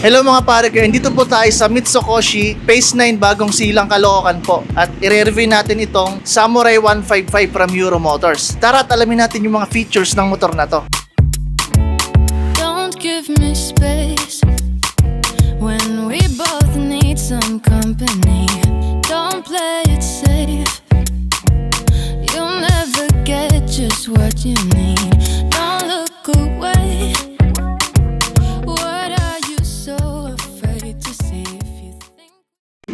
Hello mga pare ko, dito po tayo sa Mitsukoshi Phase 9 bagong silang Caloocan po. At i-review natin itong Samurai 155 from Euro Motors. Tara at alamin natin yung mga features ng motor na to. Don't give me space when we both need some company. Don't play it safe. You'll never get just what you need. Don't look away.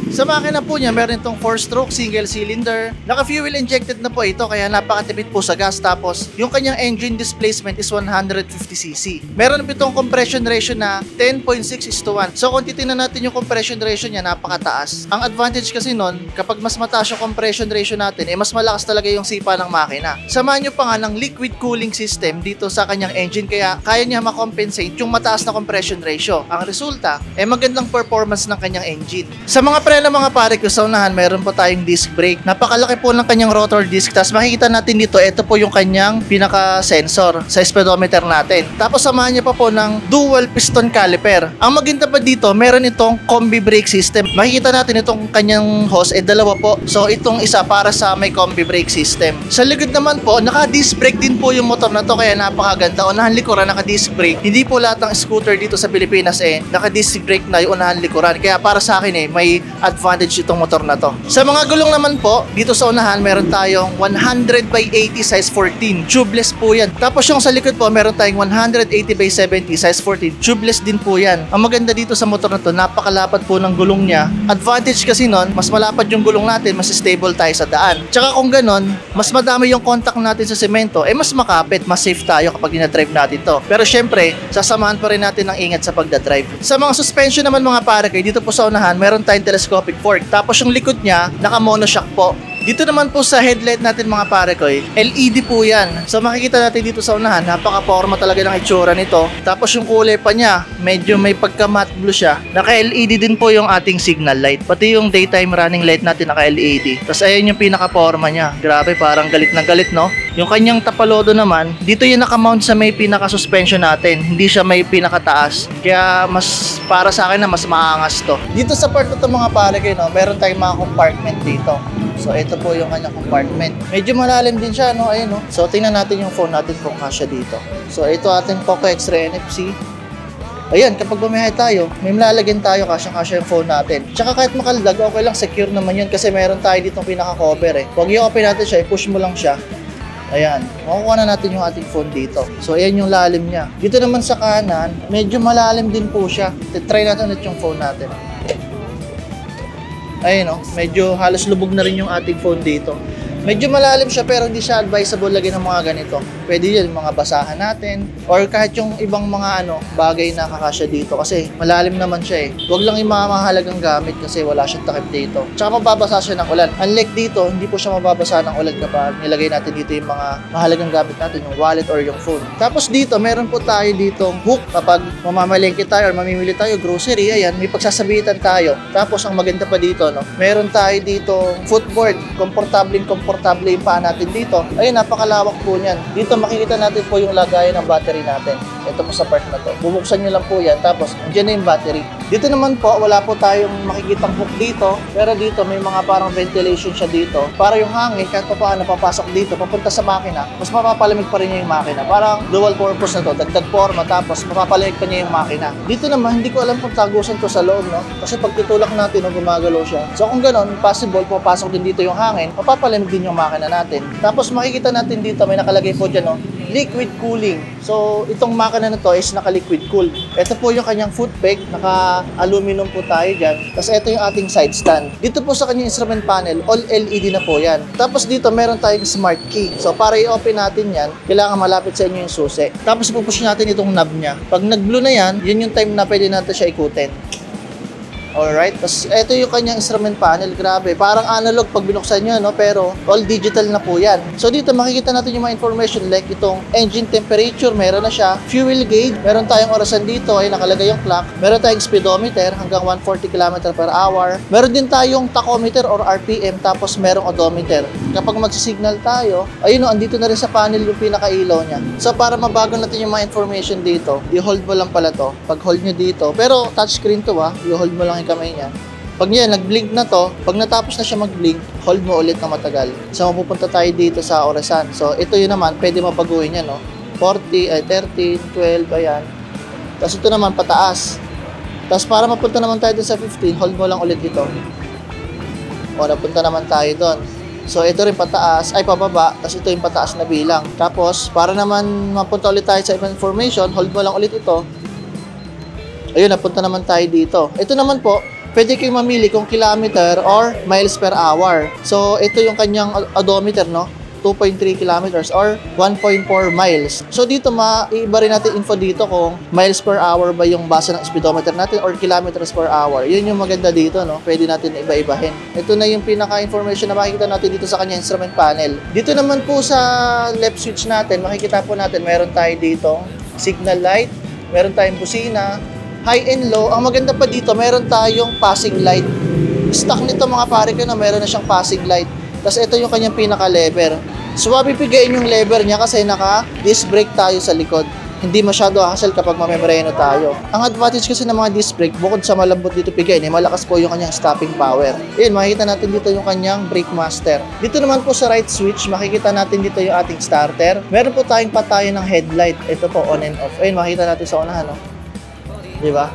Sa makina po niya, meron itong 4-stroke single cylinder. Naka-fuel injected na po ito kaya napakatipid po sa gas. Tapos yung kanyang engine displacement is 150cc. Meron po itong compression ratio na 10.6:1. So kung titingnan natin yung compression ratio niya, napakataas. Ang advantage kasi nun, kapag mas mataas yung compression ratio natin, mas malakas talaga yung sipa ng makina. Samahan nyo pa nga ng liquid cooling system dito sa kanyang engine kaya kaya niya makompensate yung mataas na compression ratio. Ang resulta, magandang performance ng kanyang engine. Sa mga preno mga pare ko, sa unahan meron po tayong disc brake. Napakalaki po ng kanyang rotor disc. Tapos makikita natin dito, ito po yung kanyang pinaka-sensor sa speedometer natin. Tapos samahan niya pa po ng dual piston caliper. Ang maganda pa dito, meron itong combi brake system. Makikita natin itong kanyang hose, dalawa po. So itong isa para sa may combi brake system. Sa likod naman po, naka-disc brake din po yung motor na to kaya napakaganda. Unahan likuran, naka-disc brake. Hindi po lahat ng scooter dito sa Pilipinas naka-disc brake na yung unahan likuran. Kaya para sa akin may advantage itong motor na to. Sa mga gulong naman po, dito sa unahan meron tayong 100/80 size 14. Tubeless po yan. Tapos yung sa likod po, meron tayong 180/70 size 14. Tubeless din po yan. Ang maganda dito sa motor na to, napakalapad po ng gulong niya. Advantage kasi nun, mas malapad yung gulong natin, mas stable tayo sa daan. Tsaka kung ganon, mas madami yung contact natin sa semento, mas makapit, mas safe tayo kapag dinadrive natin to. Pero syempre, sasamahan pa rin natin ng ingat sa pagdadrive. Sa mga suspension naman mga pare kayo, dito po sa unahan, meron tayong telescopic fork. Tapos yung likod niya, naka-monoshock po. Dito naman po sa headlight natin mga pare ko, LED po yan. So makikita natin dito sa unahan, napaka-forma talaga ng itsura nito. Tapos yung kulay pa niya, medyo may pagka-matte blue siya. Naka-LED din po yung ating signal light. Pati yung daytime running light natin naka-LED. Tapos ayun yung pinaka-forma niya. Grabe, parang galit na galit, no? Yung kanyang tapalodo naman, dito yung naka-mount sa may pinaka-suspension natin. Hindi siya may pinakataas. Kaya mas para sa akin na mas maangas to. Dito sa part na to mga pare ko, meron tayong mga compartment dito. So ito po yung kanyang compartment. Medyo malalim din siya, no? Ayun, no? So tingnan natin yung phone natin kung kasya dito. So ito ating Poco X-Ray NFC. Ayan, kapag bumiyahe tayo, may malalagyan tayo, kasyang-kasya yung phone natin. Tsaka kahit makalag, okay lang, secure naman yun kasi meron tayo ditong pinaka-cover Huwag i-open natin siya, i-push mo lang siya. Ayan, makukuha na natin yung ating phone dito. So ayan yung lalim niya. Dito naman sa kanan, medyo malalim din po siya. Try natin ulit yung phone natin. Ayun, medyo halos lubog na rin yung ating phone dito. Medyo malalim siya pero hindi siya advisable lagyan ng mga ganito. Pwede yun, mga basahan natin or kahit yung ibang mga bagay na kakasya dito kasi malalim naman siya Huwag lang yung mga mahalagang gamit kasi wala siyang takip dito. Tsaka mababasa siya ng ulan. Unlike dito, hindi po siya mababasa ng ulan kapag nilagay natin dito yung mga mahalagang gamit natin, yung wallet or yung phone. Tapos dito, meron po tayo ditong hook kapag mamamalengke tayo or mamimili tayo grocery, ayan, may pagsasabitan tayo. Tapos ang maganda pa dito, meron tayo dito footboard, komportable yung paa natin dito. Ayun, napakalawak po niyan. Dito makikita natin po yung lagayan ng battery natin. Ito po sa part na to. Bubuksan nyo lang po yan. Tapos, dyan na yung battery. Dito naman po, wala po tayong makikitang hook dito. Pero dito, may mga parang ventilation siya dito. Para yung hangin, kahit pa paano papasok dito, papunta sa makina, mas mapapalamig pa rin niya yung makina. Parang dual purpose na to. Dagdag forma, tapos mapapalamig pa niya yung makina. Dito naman, hindi ko alam kung tagusan to sa loob, Kasi pag tutulak natin, gumagalaw siya. So, kung ganon, possible, papasok din dito yung hangin, mapapalamig din yung makina natin. Tapos makikita natin dito, may nakalagay po dyan, liquid cooling. So, itong makina na to is naka-liquid cool. Ito po yung kanyang foot peg, naka-aluminum po tayo dyan. Tapos ito yung ating side stand. Dito po sa kanyang instrument panel, all LED na po yan. Tapos dito, meron tayong smart key. So, para i-open natin yan, kailangan malapit sa inyo yung susi. Tapos pupush natin itong knob niya. Pag nag-blue na yan, yun yung time na pwede natin siya ikutin. Alright, tapos ito yung kanyang instrument panel, grabe. Parang analog pag binuksan nyo, no? Pero all digital na po yan. So dito makikita natin yung mga information like itong engine temperature, meron na siya. Fuel gauge, meron tayong orasan dito, ay nakalagay yung clock. Meron tayong speedometer hanggang 140 km per hour. Meron din tayong tachometer or RPM, tapos merong odometer. Kapag magsisignal tayo, ayun o, andito na rin sa panel yung pinakailaw niya. So para mabago natin yung mga information dito, i-hold mo lang pala to. Pag hold nyo dito, pero touchscreen to i-hold mo lang yung kamay niya. Pag niya, nag-blink na to, pag natapos na siya mag-blink, hold mo ulit na matagal. So mapupunta tayo dito sa orasan. So ito yun naman, pwede mabaguhin yan, no? 40, 13, 12, ayan. Tapos ito naman pataas. Tapos para mapunta naman tayo dun sa 15, hold mo lang ulit ito. O, napunta naman tayo doon. So ito rin pataas, ay pababa, tapos ito yung pataas na bilang. Tapos para naman mapunta ulit tayo sa ibang information, hold mo lang ulit ito. Ayun, napunta naman tayo dito. Ito naman po, pwede kayong mamili kung kilometer or miles per hour. So ito yung kanyang odometer, no? 2.3 kilometers or 1.4 miles. So dito maiiba rin natin info dito kung miles per hour ba yung base ng speedometer natin or kilometers per hour. Yun yung maganda dito, no? Pwede natin iba-ibahin. Ito na yung pinaka-information na makikita natin dito sa kanyang instrument panel. Dito naman po sa left switch natin, makikita po natin meron tayo dito signal light, meron tayong busina, high and low. Ang maganda pa dito, meron tayong passing light. Stock nito mga pare ko na meron na siyang passing light. Tapos ito yung kanyang pinaka-lever. So mapipigayin yung lever niya kasi naka-disc brake tayo sa likod. Hindi masyado hassle kapag mamemreno tayo. Ang advantage kasi ng mga disc brake, bukod sa malambot dito pigayin, malakas po yung kanyang stopping power. Ayun, makikita natin dito yung kanyang brake master. Dito naman po sa right switch, makikita natin dito yung ating starter. Meron po tayong patayan ng headlight. Ito po, on and off. Ayun, makikita natin sa unahan, no? Diba?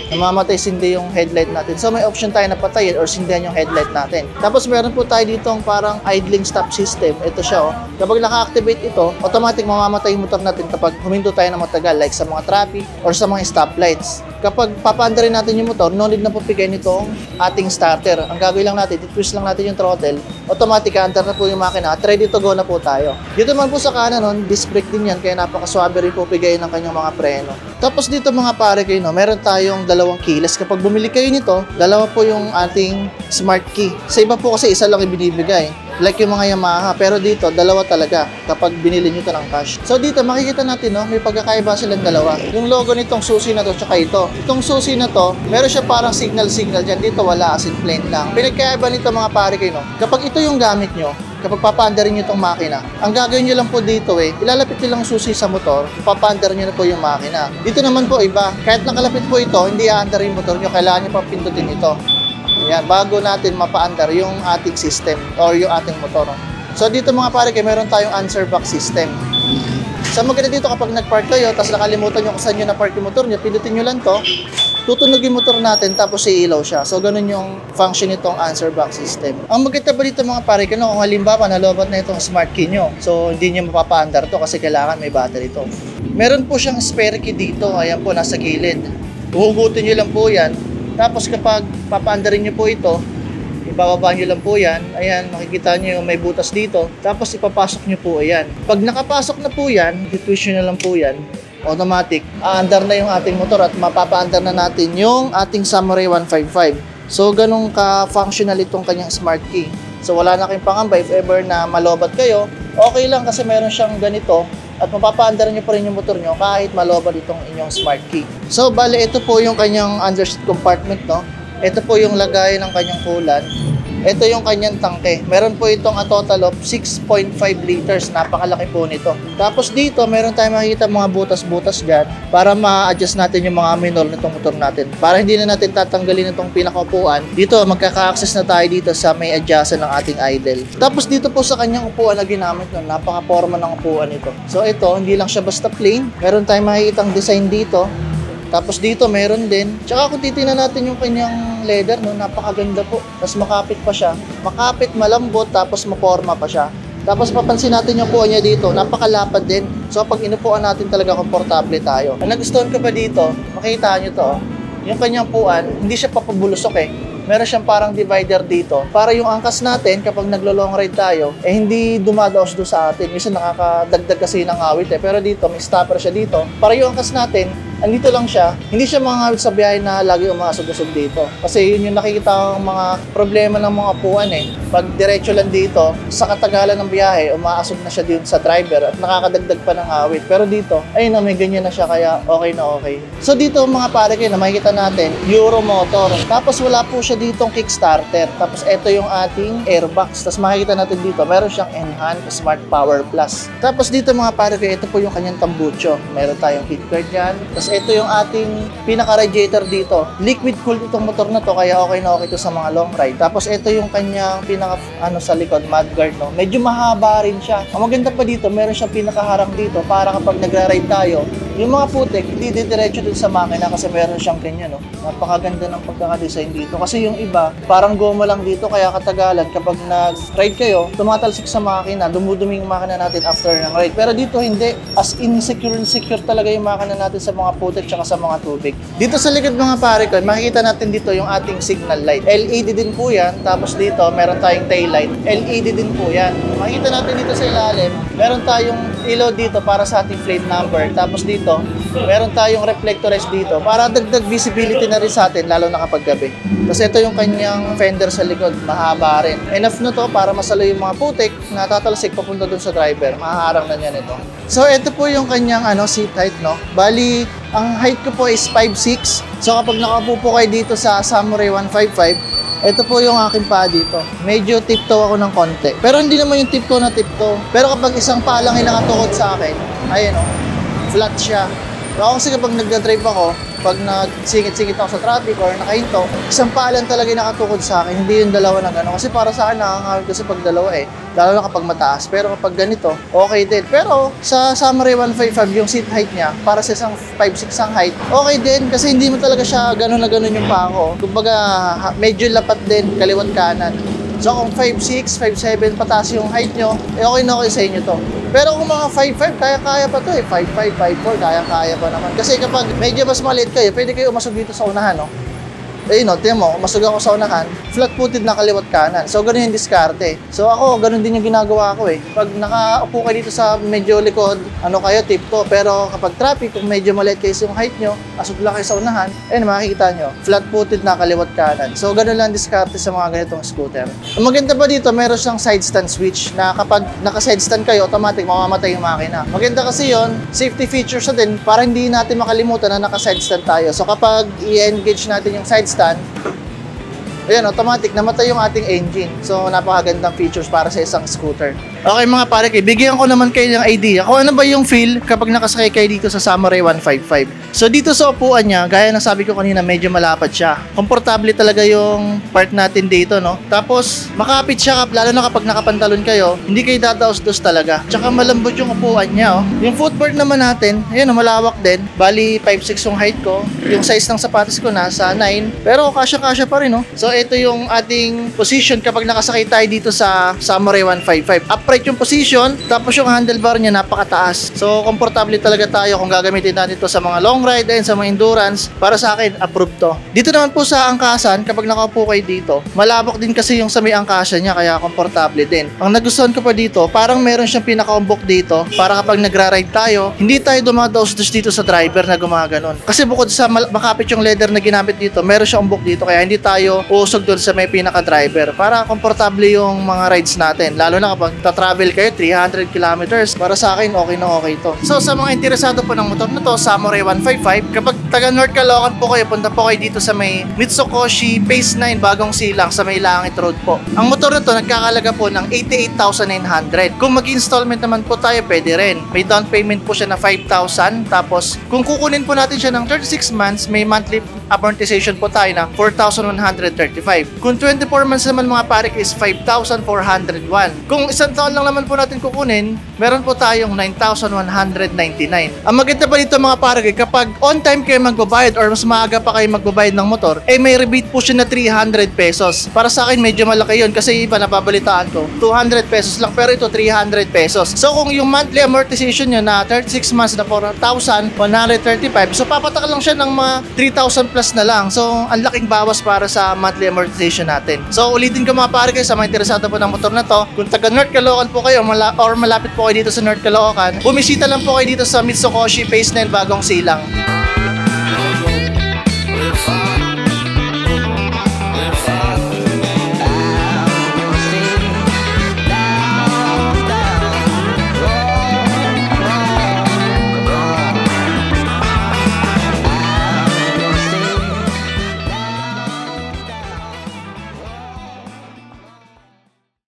Namamatay sindi yung headlight natin. So may option tayo na patayin or sindihan yung headlight natin. Tapos meron po tayo ditong parang idling stop system. Ito siya, oh. Kapag naka-activate ito, automatic mamamatay yung motor natin kapag huminto tayo ng matagal like sa mga traffic or sa mga stoplights. Kapag papaanda rin natin yung motor, no need na po pigayin itong ating starter. Ang gagawin lang natin, twist lang natin yung throttle, automatic under na po yung makina at ready to go na po tayo. Dito man po sa kanan nun, disc brake din yan, kaya napakaswabe rin po pigayin ng kanyang mga preno. Tapos dito mga pare kayo, no, meron tayong dalawang keyless. Kapag bumili kayo nito, dalawa po yung ating smart key. Sa iba po kasi isa lang ibinibigay. Like yung mga Yamaha, pero dito dalawa talaga kapag binili nyo ito ng cash. So dito makikita natin, no, may pagkakaiba silang dalawa. Yung logo nitong Susi na to tsaka ito. Itong Susi na to, meron siya parang signal dyan. Dito wala, as in plain lang. Pinagkaiba nito mga pare kayo, no, kapag ito yung gamit nyo, kapag papaandarin nyo itong makina, ang gagawin nyo lang po dito ilalapit nyo lang susi sa motor, papaandarin nyo na po yung makina. Dito naman po iba, kahit nakalapit po ito, hindi aandar yung motor nyo, kailangan nyo pa pindutin ito. Ayan, bago natin mapaandar yung ating system or yung ating motor. So dito mga pare kayo, meron tayong answer box system. So maganda dito kapag nag-park kayo, tapos nakalimutan nyo kung saan nyo na-park yung motor nyo, pindutin nyo lang to, tutunog yung motor natin tapos iilaw siya. So ganun yung function nitong answer box system. Ang maganda ba dito mga pare kayo, kung halimbawa nalobat na itong smart key nyo, so hindi nyo mapapaandar to kasi kailangan may battery to. Meron po siyang spare key dito, ayan po nasa gilid. Uhugutin nyo lang po yan. Tapos kapag papaandarin nyo po ito, ibababa nyo lang po yan. Ayan, makikita nyo may butas dito. Tapos ipapasok nyo po ayan. Pag nakapasok na po yan, ditwist nyo na lang po yan. Automatic, aandar na yung ating motor at mapapaandar na natin yung ating Samurai 155. So, ganun ka-functional itong kanyang smart key. So, wala na kayong pangamba if ever na malobat kayo. Okay lang kasi meron siyang ganito. At mapapaandar nyo pa rin yung motor nyo kahit malobat itong inyong smart key. So, bale, ito po yung kanyang underseat compartment, no? Ito po yung lagay ng kanyang coolant. Ito yung kanyang tangke. Meron po itong a total of 6.5 liters. Napakalaki po nito. Tapos dito, meron tayong makikita mga butas-butas dyan para ma-adjust natin yung mga minor nitong motor natin. Para hindi na natin tatanggalin itong pinakaupuan. Dito, magkaka-access na tayo dito sa may adjustan ng ating idle. Tapos dito po sa kanyang upuan na ginamit nun, napaka-forma ng upuan nito. So ito, hindi lang siya basta plain. Meron tayong makikitang design dito. Tapos dito meron din. Tsaka kung titingnan natin yung kanyang leather, no, napakaganda po. Tapos makapit pa siya. Makapit, malambot, tapos maporma pa siya. Tapos papansin natin yung upuan niya dito, napakalapad din. So pag inupuan natin talaga komportable tayo. Ang nagustuhan ko pa dito, makita nyo to, yung kanyang upuan, hindi siya papabulusok Meron siyang parang divider dito. Para yung angkas natin, kapag naglo-long ride tayo, hindi dumadaos do sa atin. Minsan nakakadagdag kasi ng awit Pero dito, may stopper siya dito. Para yung angkas natin, andito lang siya. Hindi siya mga sa biyahe na lagi umaasog-asog dito. Kasi yun yung nakikita ng mga problema ng mga upuan eh. Pag diretso lang dito, sa katagalan ng biyahe, umaasog na siya dito sa driver at nakakadagdag pa ng awit. Pero dito, ayun na, may ganyan na siya kaya okay na okay. So dito mga pare kayo na makikita natin, Euro motor. Tapos wala po siya ditong kickstarter. Tapos ito yung ating airbox. Tapos makikita natin dito, meron siyang Enhanced Smart Power Plus. Tapos dito mga pare kayo, ito po yung kanyang tambucho. Meron tayong heat guard yan. Tapos ito yung ating pinaka-radiator dito. Liquid cooled itong motor na to kaya okay na okay ito sa mga long ride. Tapos ito yung kanyang sa likod, mudguard, no? Medyo mahaba rin siya. Ang maganda pa dito, meron siyang pinakaharang dito para kapag nagra-ride tayo, yung mga putik, hindi diretso dun sa makina kasi meron siyang ganyan, no? Napakaganda ng pagkakadesign dito. Kasi yung iba, parang goma lang dito, kaya katagalan kapag nag-ride kayo, tumatalsik sa makina, dumudumi yung makina natin after ng ride. Pero dito hindi, as in secure talaga yung makina natin sa mga putik tsaka sa mga tubig. Dito sa likod mga pare ko, makikita natin dito yung ating signal light. LED din po yan, tapos dito meron tayong tail light. LED din po yan. Makikita natin dito sa ilalim, meron tayong ilaw dito para sa ating plate number. Tapos dito, meron tayong reflectores dito para dagdag visibility na rin sa atin, lalo na kapag gabi. Tapos ito yung kanyang fender sa likod, mahaba rin. Enough na to para masalo yung mga putik na tatalsik papunta dun sa driver. Mahaharang na niyan ito. So ito po yung kanyang seat height, no? Bali, ang height ko po is 5'6". So kapag nakaupo po kayo dito sa Samurai 155, ito po yung aking paa dito. Medyo tiptoe ako ng konti. Pero hindi naman yung tiptoe na tiptoe. Pero kapag isang paa lang yung nakatukod sa akin, ayun o, flat siya. Pero kasi kapag nagdadrive ako, pag nagsingit-singit ako sa traffic or nakahinto, isang paa lang talaga yung nakatukod sa akin, hindi yung dalawa na gano'n. Kasi para sa akin, nakakawin kasi pag dalawa eh. Lalo na kapag mataas. Pero kapag ganito, okay din. Pero sa Samurai 155, yung seat height niya, para sa isang 5'6" ang height, okay din. Kasi hindi mo talaga siya gano'n na gano'n yung paa ko. Kumbaga, medyo lapat din, kaliwat kanan. So kung 5'6", 5'7", pataas yung height nyo, eh okay na okay sa inyo to. Pero kung mga 5'5", kaya-kaya pa to eh. 5'5", 5'4", kaya-kaya pa naman. Kasi kapag medyo mas maliit kayo, pwede kayo umasog dito sa unahan, no? Eh, no, tiyan mo, umasog ako sa unahan, flat-footed na kaliwat kanan. So, ganun yung diskarte. So, ako, ganun din yung ginagawa ko eh. Pag nakaupo kayo dito sa medyo likod, kayo, tipto. Pero kapag traffic, kung medyo maliit kayo yung height nyo, asog lang kayo sa unahan, makikita nyo, flat-footed na kaliwat kanan. So, ganun lang diskarte sa mga ganitong scooter. Ang maganda pa dito, meron siyang side stand switch na kapag naka-side stand kayo, automatic mamamatay yung makina. Maganda kasi yon, safety features na din para hindi natin makalimutan na naka-side stand tayo. So, kapag i-engage natin yung side stand, ayan, automatic, namatay yung ating engine. So, napakagandang features para sa isang scooter. Okay mga pare, bigyan ko naman kayo ng idea kung ano ba yung feel kapag nakasakay kayo dito sa Samurai 155. So, dito sa upuan niya, gaya ng sabi ko kanina, medyo malapad siya. Komportable talaga yung part natin dito, no? Tapos, makapit siya, lalo na kapag nakapantalon kayo, hindi kayo dadaos-dos talaga. Tsaka malambot yung upuan niya, oh. Yung footboard naman natin, ayun, malawak din. Bali, 5'6" yung height ko. Yung size ng sapatos ko nasa 9. Pero, kasya-kasya pa rin, no? So, ito yung ating position kapag nakasakay tayo dito sa Samurai 155. Upright yung position, tapos yung handlebar niya napakataas. So, komportable talaga tayo kung gagamitin natin ito sa mga long ride and sa mga endurance. Para sa akin, approved to. Dito naman po sa angkasan, kapag nakaupo kayo dito, malabok din kasi yung sa may angkasan niya, kaya komportable din. Ang nagustuhan ko pa dito, parang meron siyang pinaka-umbok dito para kapag nagra-ride tayo, hindi tayo dumadaos-dos dito sa driver na gumaganon. Kasi bukod sa makapit yung leather na ginamit dito, meron siyang umbok dito, kaya hindi tayo usog doon sa may pinaka-driver para komportable yung mga rides natin. Lalo na kapag tatravel kayo 300 kilometers, para sa akin okay na okay to. So sa mga interesado po ng motor na to, Samurai 155, kapag taga North Caloocan po kayo, punta po kayo dito sa may Mitsukoshi Phase 9 Bagong Silang sa may Langit Road po. Ang motor na to nagkakalaga po ng 88,900. Kung mag-installment naman po tayo, pwede rin. May down payment po siya na 5,000. Tapos kung kukunin po natin siya ng 36 months, may monthly amortization po tayo na 4,135. Kung 24 months naman mga pare is 5,401. Kung isang taon lang naman po natin kukunin, meron po tayong 9,199. Ang maganda pa dito mga pare, kapag on time kayo magbabayad or mas maaga pa kayo magbabayad ng motor, may rebate po siya na 300 pesos. Para sa akin medyo malaki yun kasi iba napabalitaan ko, 200 pesos lang, pero ito 300 pesos. So kung yung monthly amortization nyo na 36 months na 4,135, so papatak lang siya ng mga 3,000 plus na lang. So ang laking bawas para sa monthly amortization natin. So ulitin ko mga pare kayo sa mga interesado po ng motor na to, kung taga North Caloocan po kayo or malapit po kayo dito sa North Caloocan, bumisita lang po kayo dito sa Mitsukoshi Phase 9 Bagong Silang.